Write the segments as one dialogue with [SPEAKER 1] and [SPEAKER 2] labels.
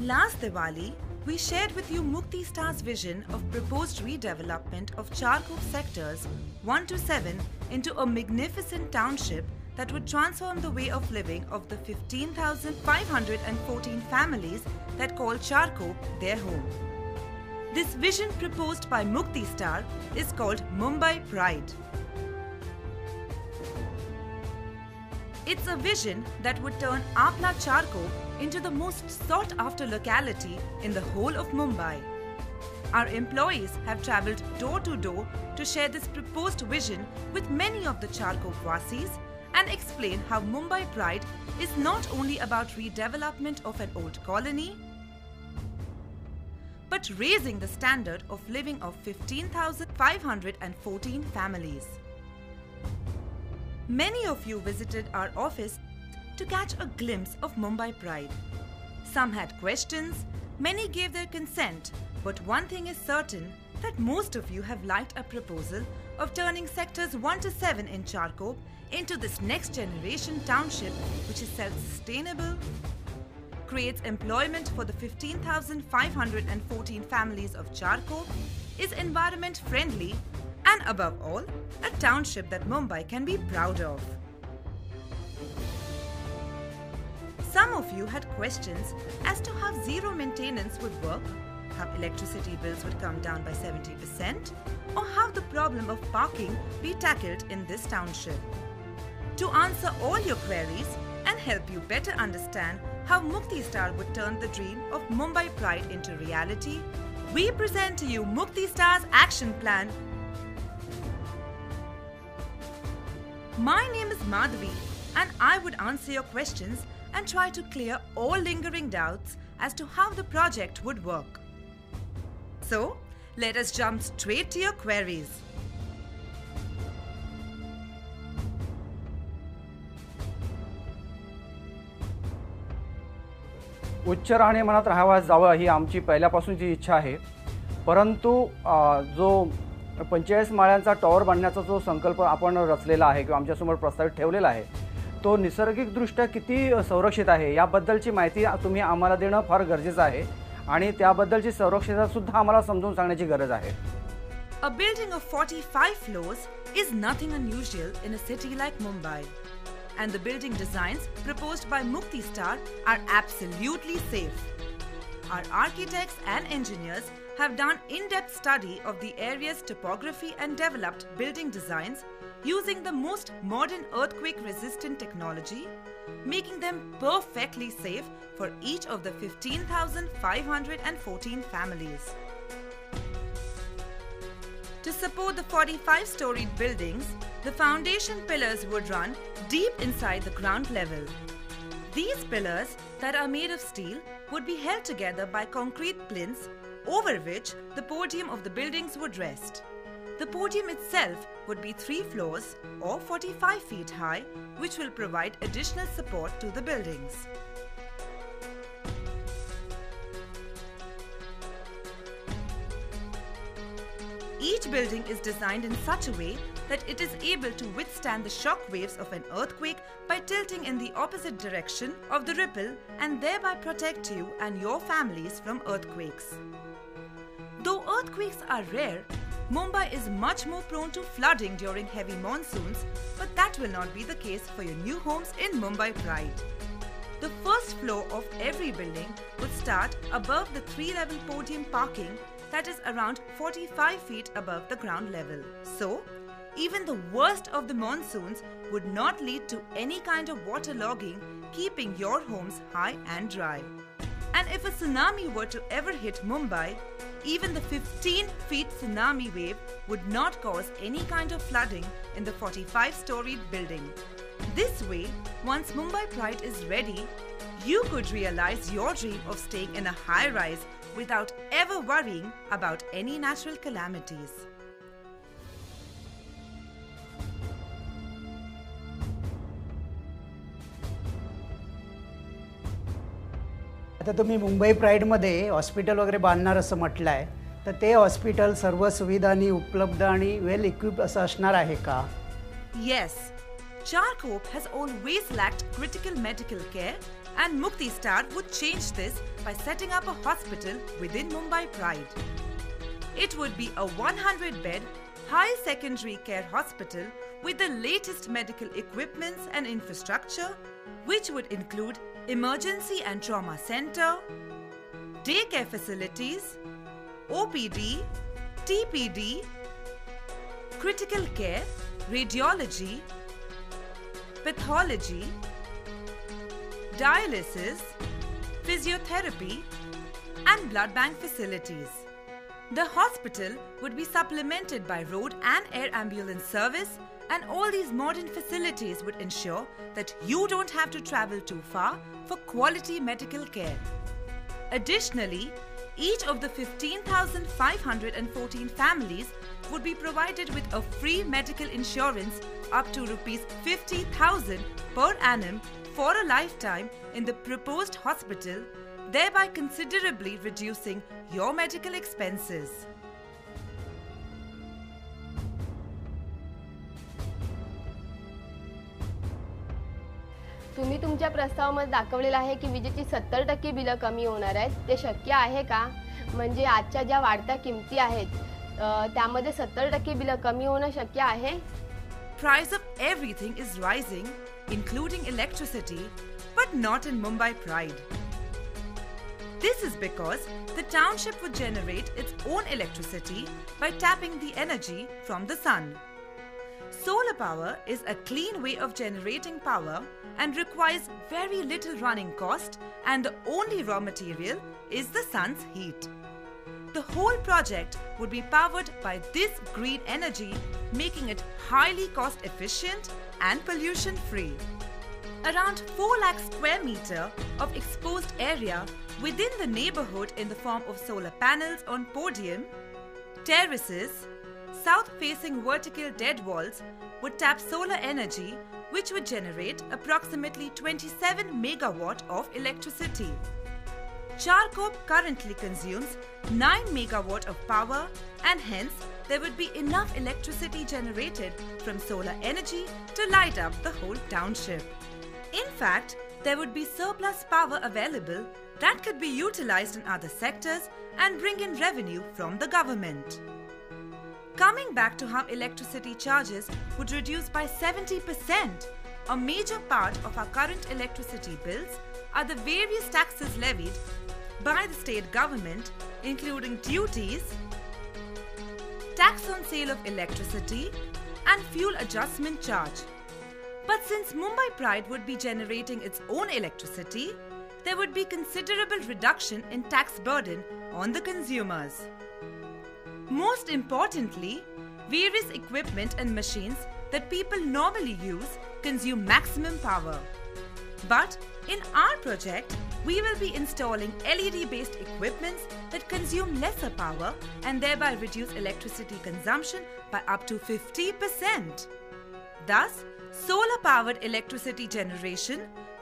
[SPEAKER 1] Last Diwali, we shared with you MuktiStar's vision of proposed redevelopment of Charkop sectors 1 to 7 into a magnificent township that would transform the way of living of the 15,514 families that call Charkop their home. This vision proposed by MuktiStar is called Mumbai Pride. It's a vision that would turn Apna Charkop into the most sought-after locality in the whole of Mumbai. Our employees have travelled door to door to share this proposed vision with many of the Charkop Vasis and explain how Mumbai Pride is not only about redevelopment of an old colony, but raising the standard of living of 15,514 families. Many of you visited our office to catch a glimpse of Mumbai Pride. Some had questions, many gave their consent, but one thing is certain, that most of you have liked our proposal of turning sectors 1 to 7 in Charkop into this next generation township which is self-sustainable, creates employment for the 15,514 families of Charkop, is environment friendly, and above all, a township that Mumbai can be proud of. Some of you had questions as to how zero maintenance would work, how electricity bills would come down by 70%, or how the problem of parking be tackled in this township. To answer all your queries and help you better understand how MuktiStar would turn the dream of Mumbai Pride into reality, we present to you MuktiStar's action plan. My name is Madhavi and I would answer your questions and try to clear all lingering doubts as to how the project would work. So, let us jump straight to your queries.
[SPEAKER 2] उच्च राहणीमानात राहावयास जावं ही आमची पहिल्यापासूनची इच्छा आहे, परंतु जो 45 माळ्यांचा tower बांधण्याचा जो संकल्प आपण रचलेला आहे किंवा आमच्यासमोर प्रस्तावित ठेवलेला आहे, तो नैसर्गिकदृष्ट्या किती संरक्षित आहे याबद्दलची माहिती तुम्ही आम्हाला देणं फार गरजेचं आहे आणि त्याबद्दलची संरक्षणता सुद्धा आम्हाला समजून सांगण्याची गरज आहे.
[SPEAKER 1] A building of 45 floors is nothing unusual in a city like Mumbai. And the building designs proposed by MuktiStar are absolutely safe. Our architects and engineers have done in-depth study of the area's topography and developed building designs using the most modern earthquake-resistant technology, making them perfectly safe for each of the 15,514 families. To support the 45-storied buildings, the foundation pillars would run deep inside the ground level. These pillars, that are made of steel, would be held together by concrete plinths over which the podium of the buildings would rest. The podium itself would be 3 floors or 45 feet high, which will provide additional support to the buildings. Each building is designed in such a way that it is able to withstand the shock waves of an earthquake by tilting in the opposite direction of the ripple and thereby protect you and your families from earthquakes. Though earthquakes are rare, Mumbai is much more prone to flooding during heavy monsoons, but that will not be the case for your new homes in Mumbai Pride. The first floor of every building would start above the 3-level podium parking that is around 45 feet above the ground level. So, even the worst of the monsoons would not lead to any kind of waterlogging, keeping your homes high and dry. And if a tsunami were to ever hit Mumbai, even the 15-feet tsunami wave would not cause any kind of flooding in the 45-storied building. This way, once Mumbai Pride is ready, you could realize your dream of staying in a high-rise without ever worrying about any natural calamities.
[SPEAKER 3] आता तुम्ही Mumbai प्राईडमध्ये hospital वगैरे बांधणार असं म्हटलं आहे, तर ते hospital सर्व सुविधांनी उपलब्ध आणि वेल इक्विप्ड असं असणार आहे का?
[SPEAKER 1] Yes. Charkop has always lacked critical medical care and MuktiStar would change this by setting up a hospital within Mumbai Pride. It would be a 100-bed high secondary care hospital with the latest medical equipments and infrastructure, which would include emergency and trauma center, daycare facilities, OPD, TPD, critical care, radiology, pathology, dialysis, physiotherapy, and blood bank facilities. The hospital would be supplemented by road and air ambulance service, and all these modern facilities would ensure that you don't have to travel too far for quality medical care. Additionally, each of the 15,514 families would be provided with a free medical insurance up to Rs 50,000 per annum for a lifetime in the proposed hospital, thereby considerably reducing your medical expenses.
[SPEAKER 4] तुम्ही तुमच्या प्रस्तावामध्ये दाखवलेलं आहे की विजेची 70% बिलं कमी होणार आहेत. ते शक्य आहे का? म्हणजे आजच्या ज्या वाढत्या किमती आहेत त्यामध्ये 70% बिलं कमी होणं शक्य आहे?
[SPEAKER 1] Price of everything is rising, including electricity, but not in Mumbai Pride. This is because the township would generate its own electricity by tapping the energy from the sun. Solar power is a clean way of generating power and requires very little running cost, and the only raw material is the sun's heat. The whole project would be powered by this green energy, making it highly cost efficient and pollution free. Around 4 lakh square meter of exposed area within the neighborhood in the form of solar panels on podium, terraces, south-facing vertical dead walls would tap solar energy, which would generate approximately 27 megawatt of electricity. Charkop currently consumes 9 megawatt of power, and hence there would be enough electricity generated from solar energy to light up the whole township. In fact, there would be surplus power available that could be utilized in other sectors and bring in revenue from the government. Coming back to how electricity charges would reduce by 70%, a major part of our current electricity bills are the various taxes levied by the state government, including duties, tax on sale of electricity, and fuel adjustment charge. But since Mumbai Pride would be generating its own electricity, there would be considerable reduction in tax burden on the consumers. Most importantly, various equipment and machines that people normally use consume maximum power. But in our project, we will be installing LED-based equipments that consume lesser power and thereby reduce electricity consumption by up to 50%. Thus, solar-powered electricity generation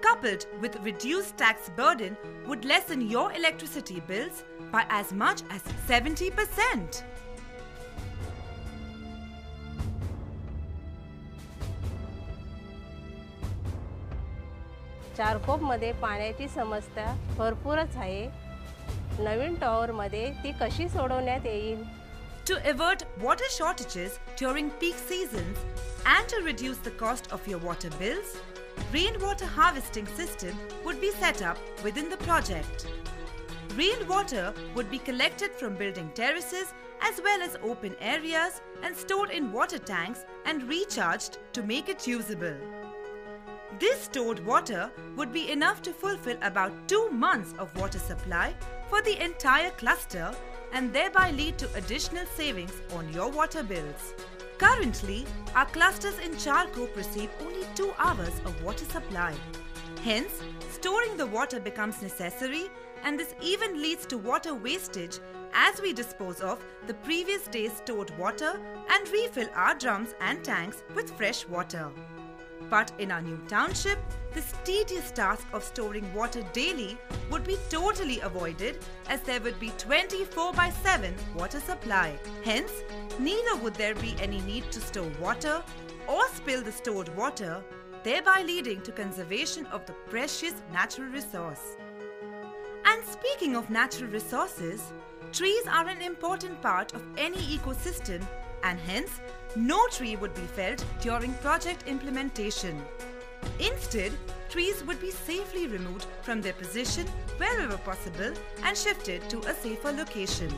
[SPEAKER 1] coupled with reduced tax burden would lessen your electricity bills by as much as 70%.
[SPEAKER 5] चारकोपमध्ये पाण्याची समस्या भरपूरच आहे. नवीन टॉवरमध्ये ती कशी सोडवण्यात येईल?
[SPEAKER 1] To avert water shortages during peak seasons and to reduce the cost of your water bills, rainwater harvesting system would be set up within the project. Rainwater would be collected from building terraces as well as open areas and stored in water tanks and recharged to make it usable. This stored water would be enough to fulfill about 2 months of water supply for the entire cluster and thereby lead to additional savings on your water bills. Currently, our clusters in Charkop receive only 2 hours of water supply. Hence, storing the water becomes necessary, and this even leads to water wastage as we dispose of the previous day's stored water and refill our drums and tanks with fresh water. But in our new township, this tedious task of storing water daily would be totally avoided, as there would be 24/7 water supply. Hence, neither would there be any need to store water or spill the stored water, thereby leading to conservation of the precious natural resource. And speaking of natural resources, trees are an important part of any ecosystem, and hence, no tree would be felled during project implementation. Instead, trees would be safely removed from their position wherever possible and shifted to a safer location.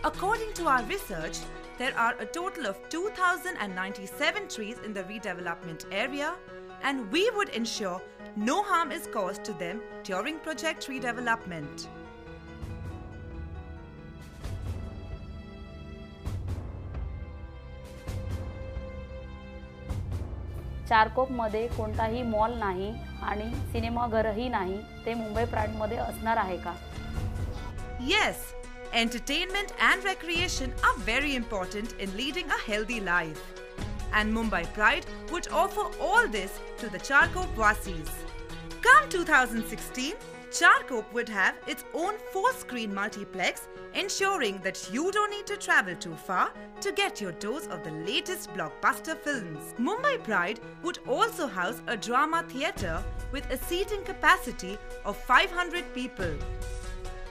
[SPEAKER 1] According to our research, there are a total of 2,097 trees in the redevelopment area, and we would ensure no harm is caused to them during project redevelopment.
[SPEAKER 6] चारकोपमध्ये कोणताही mall नाही आणि सिनेमाघरही नाही, ते मुंबई प्राईडमध्ये असणार आहे का?
[SPEAKER 1] Yes, entertainment and recreation are very important in leading a healthy life. And Mumbai Pride would offer all this to the Charkop Vasis. Come 2016, Charkop would have its own 4-screen multiplex, ensuring that you don't need to travel too far to get your dose of the latest blockbuster films. Mumbai Pride would also house a drama theatre with a seating capacity of 500 people.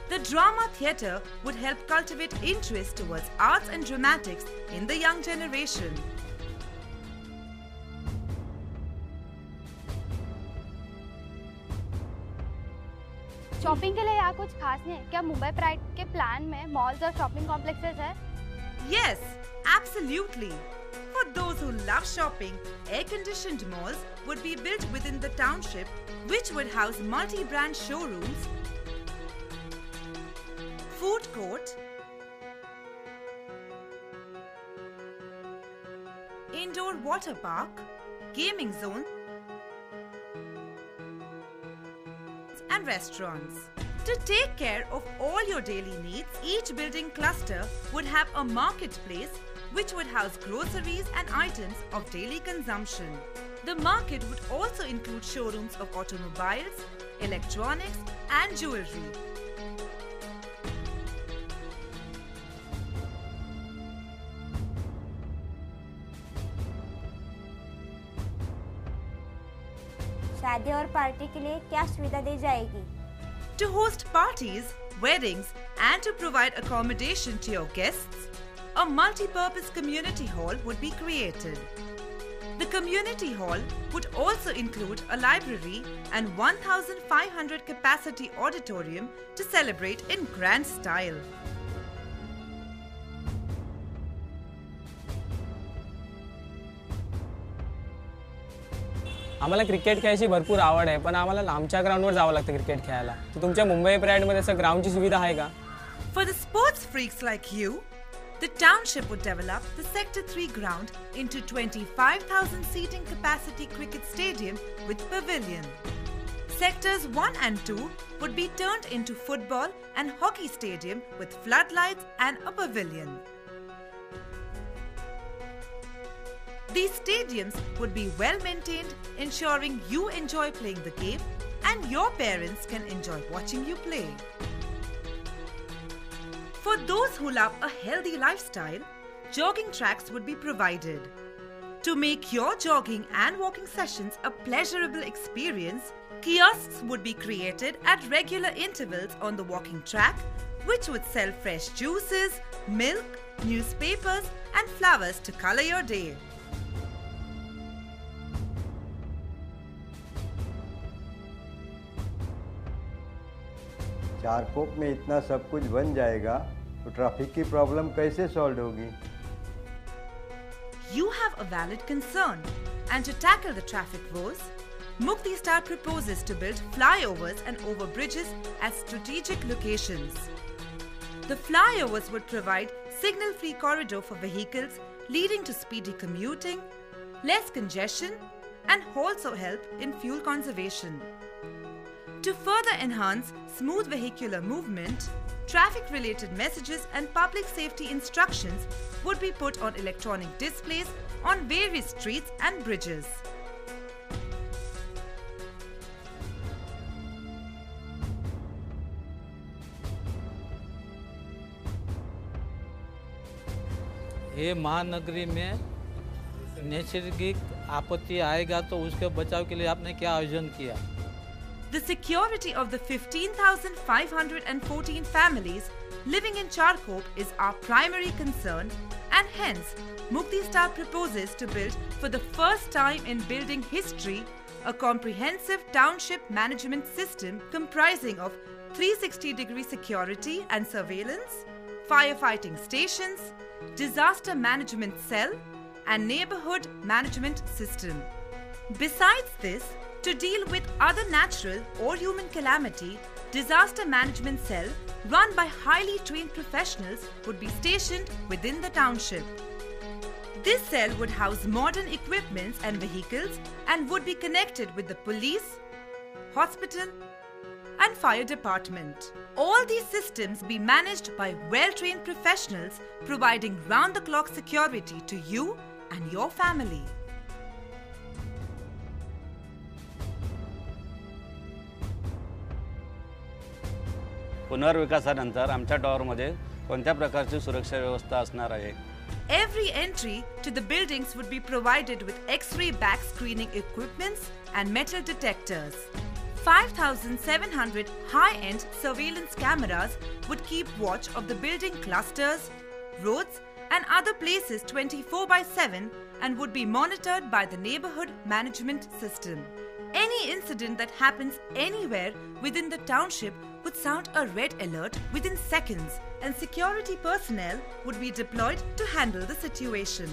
[SPEAKER 1] The drama theatre would help cultivate interest towards arts and dramatics in the young generation.
[SPEAKER 7] Shopping के लिए यहाँ कुछ खास नहीं है क्या? Mumbai pride के plan में मॉल्स और शॉपिंग कॉम्प्लेक्सेस है?
[SPEAKER 1] Yes, absolutely. For those who love shopping, air-conditioned malls would be built within the township, which would house multi-brand showrooms, food court, indoor water park, gaming zone, and restaurants. To take care of all your daily needs, each building cluster would have a marketplace which would house groceries and items of daily consumption. The market would also include showrooms of automobiles, electronics, and jewelry.
[SPEAKER 8] शादी और party के लिए क्या सुविधा दी जाएगी?
[SPEAKER 1] To host parties, weddings, and to provide accommodation to your guests, a multi-purpose community hall would be created. The community hall would also include a library and 1,500 capacity auditorium to celebrate in grand style.
[SPEAKER 9] आम्हाला cricket खेळायची भरपूर आवड आहे, पण आम्हाला लांबच्या ग्राउंडवर जावं लागतं क्रिकेट खेळायला. तर तुमच्या मुंबई प्राईडमध्ये असं ग्राउंडची सुविधा आहे का?
[SPEAKER 1] For the sports freaks like you, the township would develop the Sector 3 ground into 25,000 seating capacity cricket stadium with pavilion. Sectors 1 and 2 would be turned into football and hockey stadium with floodlights and a pavilion. These stadiums would be well maintained, ensuring you enjoy playing the game and your parents can enjoy watching you play. For those who love a healthy lifestyle, jogging tracks would be provided. To make your jogging and walking sessions a pleasurable experience, kiosks would be created at regular intervals on the walking track, which would sell fresh juices, milk, newspapers, and flowers to color your day.
[SPEAKER 10] Charkop में इतना सब कुछ बन जाएगा तो traffic की problem कैसे solve होगी?
[SPEAKER 1] You have a valid concern, and to tackle the traffic woes, MuktiStar proposes to build flyovers and overbridges at strategic locations. The flyovers would provide signal-free corridor for vehicles, leading to speedy commuting, less congestion, and also help in fuel conservation. To further enhance smooth vehicular movement, traffic-related messages and public safety instructions would be put on electronic displays on various streets and bridges.
[SPEAKER 11] ये महानगरी में नैसर्गिक आपत्ति आएगा तो उसके बचाव के लिए आपने क्या आयोजन किया?
[SPEAKER 1] The security of the 15,514 families living in Charkop is our primary concern, and hence MuktiStar proposes to build for the first time in building history a comprehensive township management system comprising of 360-degree security and surveillance, firefighting stations, disaster management cell, and neighborhood management system. Besides this, to deal with other natural or human calamity, disaster management cell run by highly trained professionals would be stationed within the township. This cell would house modern equipments and vehicles and would be connected with the police, hospital, and fire department. All these systems be managed by well-trained professionals providing round-the-clock security to you and your family.
[SPEAKER 12] पुनर्विकासानंतर आमच्या टॉवरमध्ये कोणत्या प्रकारची सुरक्षा व्यवस्था असणार आहे?
[SPEAKER 1] Every entry to the buildings would be provided with X-ray back screening equipments and metal detectors. 5,700 high-end surveillance cameras would keep watch of the building clusters, roads and other places 24/7 and would be monitored by the neighborhood management system. Any incident that happens anywhere within the township would sound a red alert within seconds, and security personnel would be deployed to handle the situation.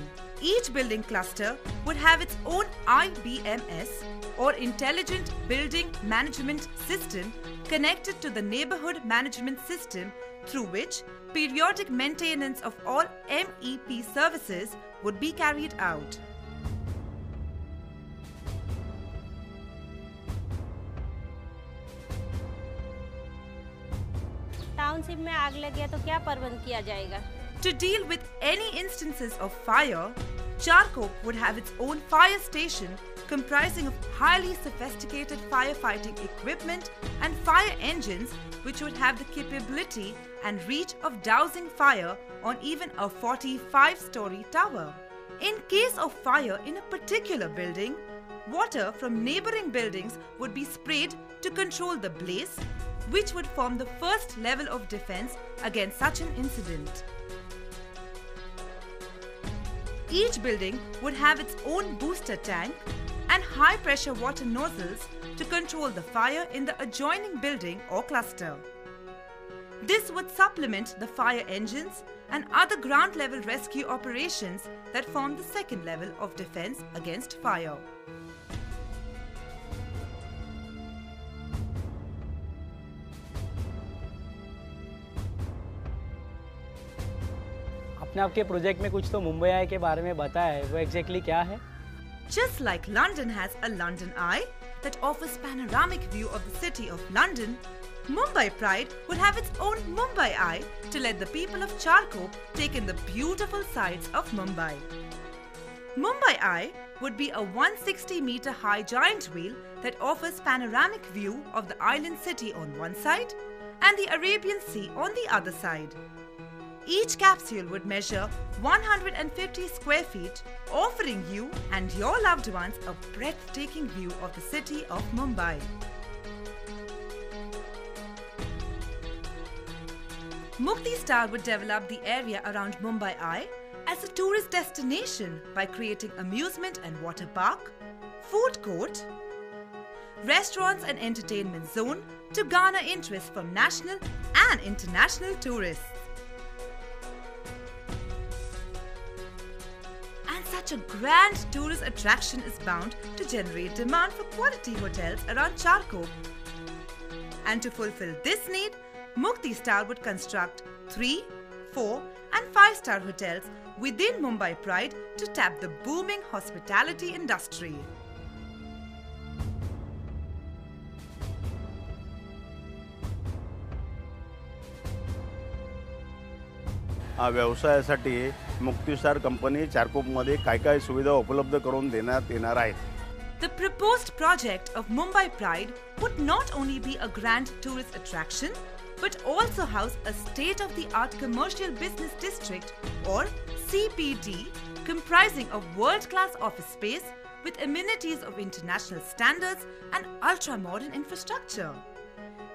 [SPEAKER 1] Each building cluster would have its own IBMS or Intelligent Building Management System connected to the neighborhood management system, through which periodic maintenance of all MEP services would be carried out.
[SPEAKER 5] Township में आग लग गया तो क्या प्रबंध किया जाएगा?
[SPEAKER 1] To deal with any instances of fire, Charkop would have its own fire station comprising of highly sophisticated firefighting equipment and fire engines which would have the capability and reach of dousing fire on even a 45-story tower. In case of fire in a particular building, water from neighboring buildings would be sprayed to control the blaze, which would form the first level of defense against such an incident. Each building would have its own booster tank and high-pressure water nozzles to control the fire in the adjoining building or cluster. This would supplement the fire engines and other ground-level rescue operations that form the second level of defense against fire.
[SPEAKER 9] आपने आपके project में कुछ तो मुंबई आई के बारे में बताया है, वो एग्जैक्टली क्या है?
[SPEAKER 1] Just like London has a London Eye that offers panoramic view of the city of London, Mumbai Pride would have its own Mumbai Eye to let the people of Charkop take in the beautiful sights of Mumbai. Mumbai Eye would be a 160-meter high giant wheel that offers panoramic view of the island city on one side and the Arabian Sea on the other side. Each capsule would measure 150 square feet, offering you and your loved ones a breathtaking view of the city of Mumbai. MuktiStar would develop the area around Mumbai Eye as a tourist destination by creating amusement and water park, food court, restaurants and entertainment zone to garner interest from national and international tourists. Such a grand tourist attraction is bound to generate demand for quality hotels around Charkop. And to fulfill this need, MuktiStar would construct 3, 4 and 5-star hotels within Mumbai Pride to tap the booming hospitality industry.
[SPEAKER 13] व्यवसायासाठी मुक्तिस्टार company चारकोपमध्ये काय काय सुविधा उपलब्ध करून देण्यात येणार आहेत?
[SPEAKER 1] The proposed project of Mumbai Pride would not only be a grand tourist attraction, but also house a state-of-the-art commercial business district or CPD comprising of world-class office space, with amenities of international standards and ultra-modern infrastructure.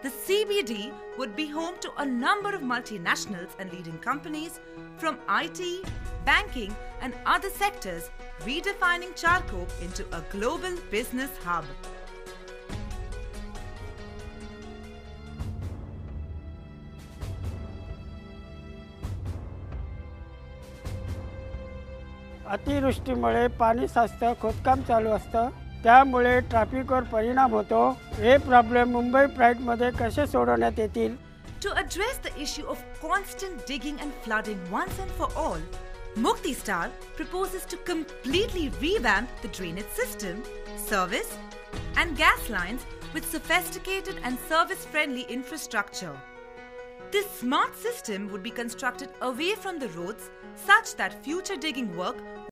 [SPEAKER 1] The CBD would be home to a number of multinationals and leading companies from IT, banking and other sectors, redefining Charkop into a global business hub.
[SPEAKER 14] अतिवृष्टीमुळे पाणी साचतं, खोदकाम चालू असतं, त्यामुळे ट्रॅफिकवर परिणाम होतो. हे problem Mumbai प्राईडमध्ये कसे सोडवण्यात येतील?
[SPEAKER 1] To address the issue of constant digging and flooding once and for all, MuktiStar proposes to completely revamp the drainage system, service and gas lines with sophisticated and service-friendly infrastructure. This smart system would be constructed away from the roads such that future digging work